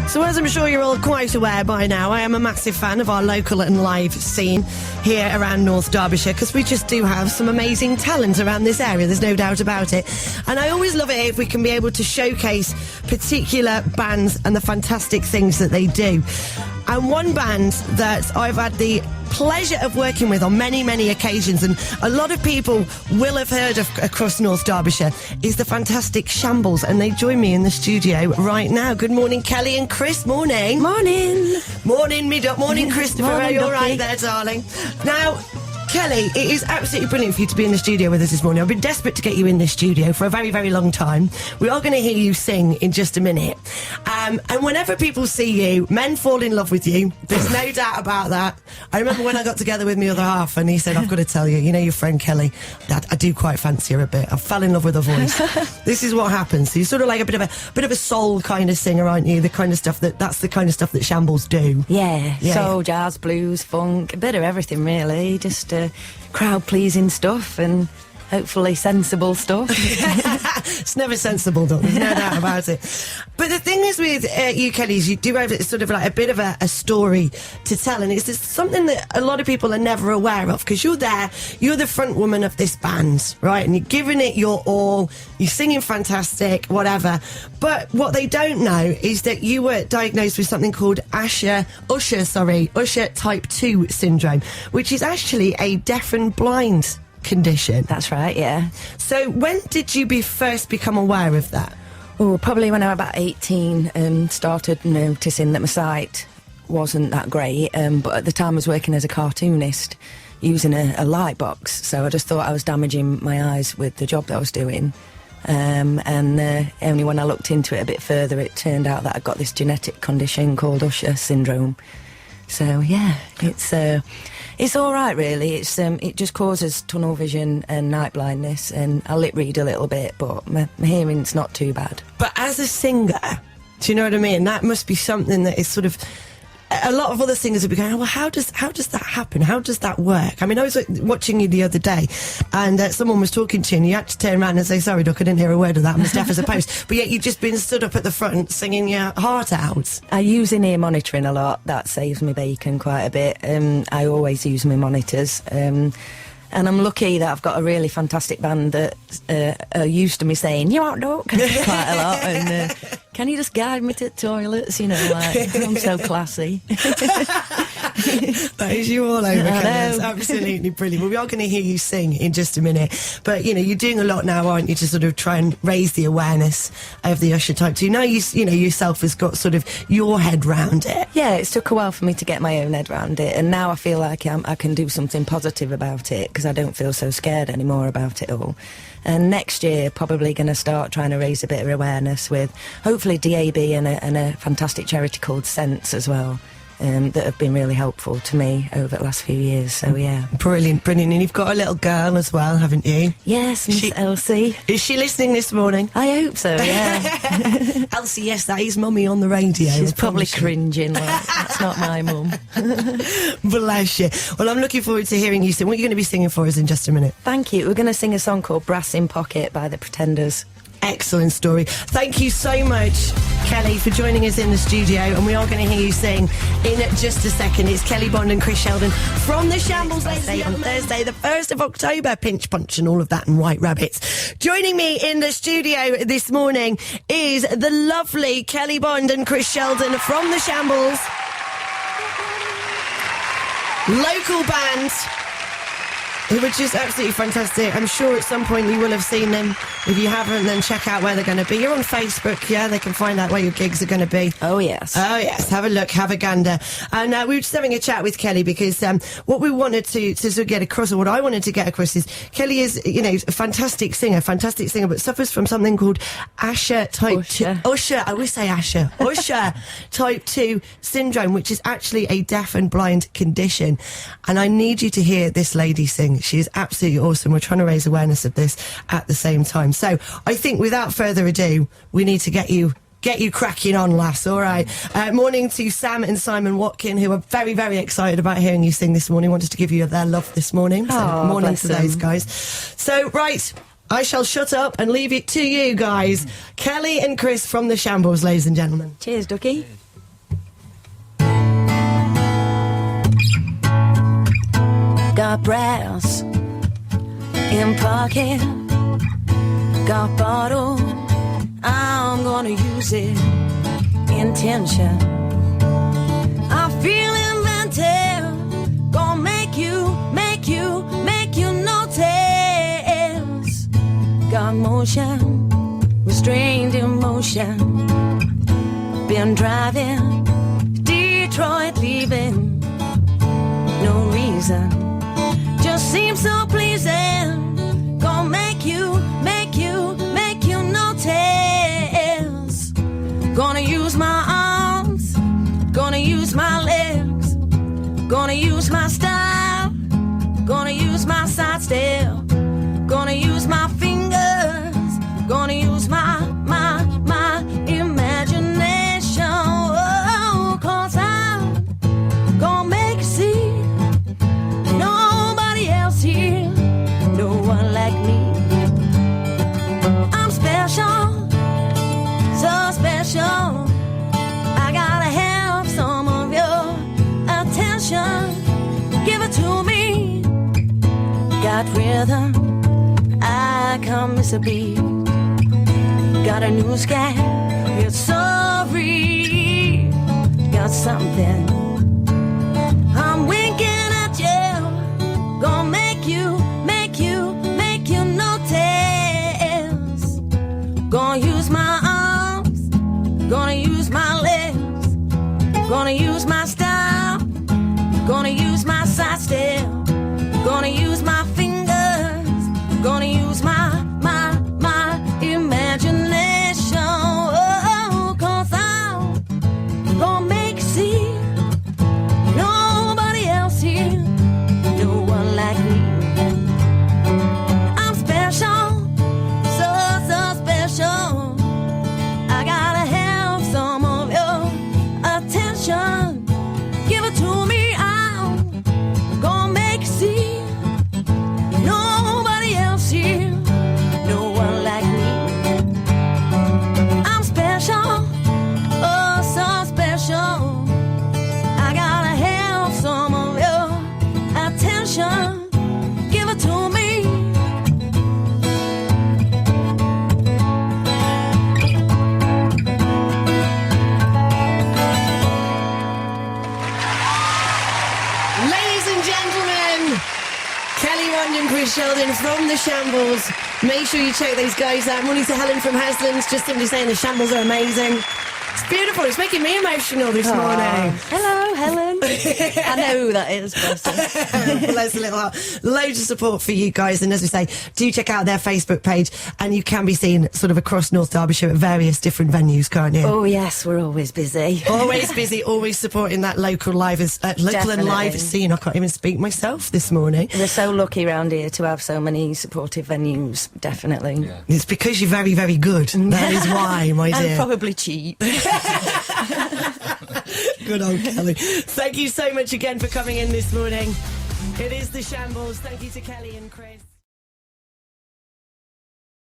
So as I'm sure you're all quite aware by now, I am a massive fan of our local and live scene here around North Derbyshire, because we just do have some amazing talent around this area, there's no doubt about it. And I always love it if we can be able to showcase particular bands and the fantastic things that they do. And one band that I've had the pleasure of working with on many, many occasions, and a lot of people will have heard of across North Derbyshire, is the fantastic Shambles, and they join me in the studio right now. Good morning, Kelly and Chris. Morning. Morning. Morning, Midop. Morning, Christopher. Morning, Are you all Ducky. right there, darling? Now, Kelly, it is absolutely brilliant for you to be in the studio with us this morning. I've been desperate to get you in this studio for a very, very long time. We are going to hear you sing in just a minute. And whenever people see you, men fall in love with you. There's no doubt about that. I remember when I got together with my other half and he said, I've got to tell you, you know your friend Kelly, I do quite fancy her a bit. I fell in love with her voice. This is what happens. So you're sort of like a bit of a soul kind of singer, aren't you? The kind of stuff that's the kind of stuff that Shambles do. Yeah, soul, jazz, blues, funk, a bit of everything really. Just crowd-pleasing stuff and hopefully sensible stuff. It's never sensible, though. There's no doubt about it. But the thing is with you, Kelly, is you do have sort of like a bit of a story to tell, and it's just something that a lot of people are never aware of, because you're there, you're the front woman of this band, right? And you're giving it your all, you're singing fantastic, whatever. But what they don't know is that you were diagnosed with something called Usher type 2 syndrome, which is actually a deaf and blind condition. That's right, yeah. So when did you first become aware of that? Oh, probably when I was about 18 and started noticing that my sight wasn't that great, but at the time I was working as a cartoonist using a light box, so I just thought I was damaging my eyes with the job that I was doing. And only when I looked into it a bit further, it turned out that I'd got this genetic condition called Usher syndrome. So yeah, it's all right really. It just causes tunnel vision and night blindness, and I lip read a little bit, but my hearing's not too bad. But as a singer, do you know what I mean? That must be something that is sort of... A lot of other singers would be going, well, how does that happen? How does that work? I mean, I was watching you the other day, and someone was talking to you, and you had to turn around and say, sorry, Doc, I didn't hear a word of that. I'm as deaf as a post. But yet you've just been stood up at the front singing your heart out. I use in-ear monitoring a lot. That saves me bacon quite a bit. I always use my monitors. And I'm lucky that I've got a really fantastic band that are used to me saying, you out, Doc, quite a lot. And can you just guide me to the toilets? You know, like, I'm so classy. That is you all over, Kelly. That's absolutely brilliant. Well, we are going to hear you sing in just a minute. But, you know, you're doing a lot now, aren't you, to sort of try and raise the awareness of the Usher type 2. Now, you know, yourself has got sort of your head round it. Yeah, it's took a while for me to get my own head round it. And now I feel like I can do something positive about it, because I don't feel so scared anymore about it all. And next year, probably going to start trying to raise a bit of awareness with hopefully DAB and a fantastic charity called Sense as well, that have been really helpful to me over the last few years. So yeah, brilliant. And you've got a little girl as well, haven't you? Yes, Miss Elsie. Is she listening this morning? I hope so. Yeah. Elsie, yes, that is mummy on the radio. She's probably cringing. Like, that's not my mum. Bless you. Well, I'm looking forward to hearing you sing. What are you going to be singing for us in just a minute? Thank you. We're going to sing a song called Brass in Pocket by the Pretenders. Excellent story. Thank you so much, Kelly, for joining us in the studio, and we are going to hear you sing in just a second. It's Kelly Bond and Chris Sheldon from the Shambles on Thursday, the 1st of October. Pinch Punch and all of that, and White Rabbits. Joining me in the studio this morning is the lovely Kelly Bond and Chris Sheldon from the Shambles. Local band who are just absolutely fantastic. I'm sure at some point you will have seen them. If you haven't, then check out where they're going to be. You're on Facebook, yeah? They can find out where your gigs are going to be. Oh, yes. Oh, yes. Have a look, have a gander. And we were just having a chat with Kelly because what we wanted to sort of get across, or what I wanted to get across, is Kelly is, you know, a fantastic singer, but suffers from something called Usher type 2. Usher, I always say Usher. Usher type 2 syndrome, which is actually a deaf and blind condition. And I need you to hear this lady sing. She is absolutely awesome. We're trying to raise awareness of this at the same time. So I think without further ado, we need to get you cracking on, lass. All right. Morning to Sam and Simon Watkin, who are very, very excited about hearing you sing this morning. Wanted to give you their love this morning. So morning to those guys. So, right. I shall shut up and leave it to you guys. Kelly and Chris from the Shambles, ladies and gentlemen. Cheers, Ducky. got brass in pocket, got bottle, I'm gonna use it, intention. I feel inventive, gonna make you notice. Got motion, restrained emotion, been driving, Detroit leaving, no reason, just seems so pleasing. Gonna make you notice. Gonna use my arms, gonna use my legs, gonna use my style, gonna use my side step, gonna use my fingers, gonna use my imagination. Oh, 'cause I'm gonna make you see nobody else here, no one like me. I'm special, so special. I gotta have some of your attention. Give it to me. Got rhythm, I can't miss a beat. Got a new sky, it's so free. Got something, I'm winking at you. Gonna make you notice. Gonna use my arms, gonna use my legs, gonna use my style, gonna use my side step, gonna use my fingers, gonna use my imagination. Oh, 'cause I'm gonna make you see nobody else here, no one like me. I'm special, so special. I gotta have some of your attention. Give it to me, I'm gonna make you see nobody else here, no one like me. I'm special, oh so special. I gotta have some of your attention. Give it to me. Ladies and gentlemen, Kelly Wand and Chris Sheldon from the Shambles. Make sure you check those guys out. Morning to Helen from Haslands, just simply saying the Shambles are amazing. It's beautiful. It's making me emotional this morning. Hello, Helen. I know who that is, bless her. Bless a little heart. Loads of support for you guys, and as we say, do check out their Facebook page, and you can be seen sort of across North Derbyshire at various different venues, can't you? Oh yes, we're always busy. Always busy, always supporting that local live, local and live scene. I can't even speak myself this morning. We're so lucky around here to have so many supportive venues, definitely. Yeah. It's because you're very, very good. That is why, my dear. And probably cheap. Good old Kelly. Thank you so much again for coming in this morning. It is the Shambles. Thank you to Kelly and Chris.